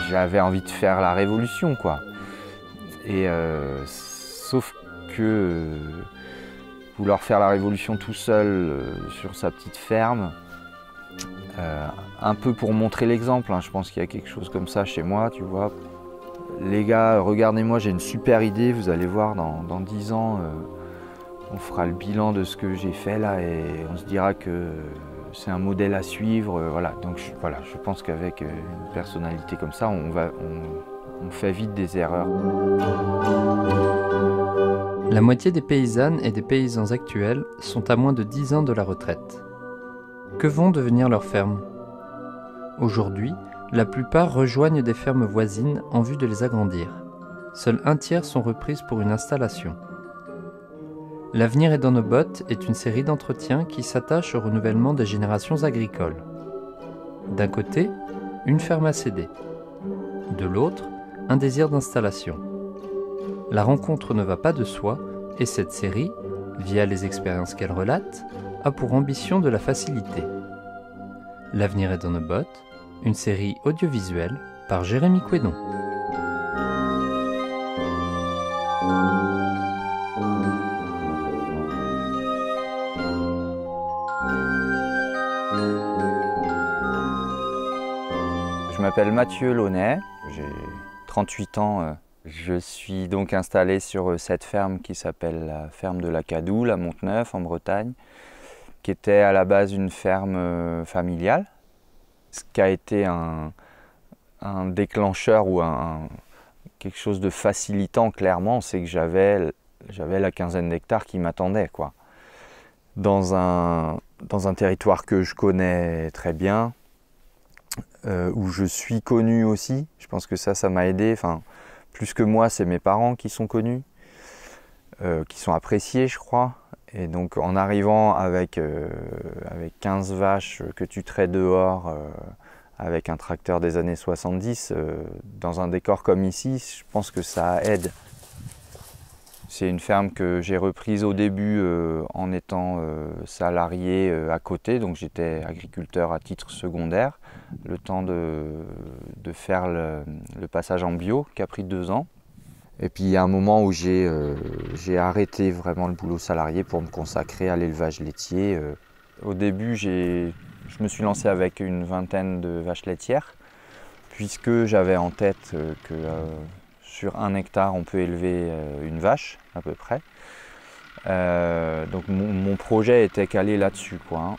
j'avais envie de faire la révolution, quoi. Et sauf que vouloir faire la révolution tout seul sur sa petite ferme, un peu pour montrer l'exemple, hein, je pense qu'il y a quelque chose comme ça chez moi, tu vois. Les gars, regardez-moi, j'ai une super idée, vous allez voir, dans 10 ans, on fera le bilan de ce que j'ai fait là et on se dira que c'est un modèle à suivre. Voilà. Donc je pense qu'avec une personnalité comme ça, on fait vite des erreurs. La moitié des paysannes et des paysans actuels sont à moins de 10 ans de la retraite. Que vont devenir leurs fermes ? Aujourd'hui, la plupart rejoignent des fermes voisines en vue de les agrandir. Seul un tiers sont reprises pour une installation. L'avenir est dans nos bottes est une série d'entretiens qui s'attachent au renouvellement des générations agricoles. D'un côté, une ferme à céder. De l'autre, un désir d'installation. La rencontre ne va pas de soi et cette série, via les expériences qu'elle relate, a pour ambition de la faciliter. L'avenir est dans nos bottes, une série audiovisuelle par Jérémy Quédon. Je m'appelle Mathieu Launay, j'ai 38 ans. Je suis donc installé sur cette ferme qui s'appelle la ferme de la Cadoule à Monteneuf en Bretagne, qui était à la base une ferme familiale. Ce qui a été un déclencheur ou quelque chose de facilitant clairement, c'est que j'avais la quinzaine d'hectares qui m'attendaient, quoi. Dans un territoire que je connais très bien, où je suis connu aussi. Je pense que ça m'a aidé. Enfin, plus que moi, c'est mes parents qui sont connus, qui sont appréciés, je crois. Et donc en arrivant avec 15 vaches que tu traites dehors, avec un tracteur des années 70, dans un décor comme ici, je pense que ça aide. C'est une ferme que j'ai reprise au début en étant salarié à côté, donc j'étais agriculteur à titre secondaire, le temps de faire le passage en bio qui a pris 2 ans. Et puis il y a un moment où j'ai arrêté vraiment le boulot salarié pour me consacrer à l'élevage laitier. Au début, je me suis lancé avec une vingtaine de vaches laitières, puisque j'avais en tête que sur 1 hectare, on peut élever une vache à peu près. Donc mon projet était calé là-dessus, quoi, hein.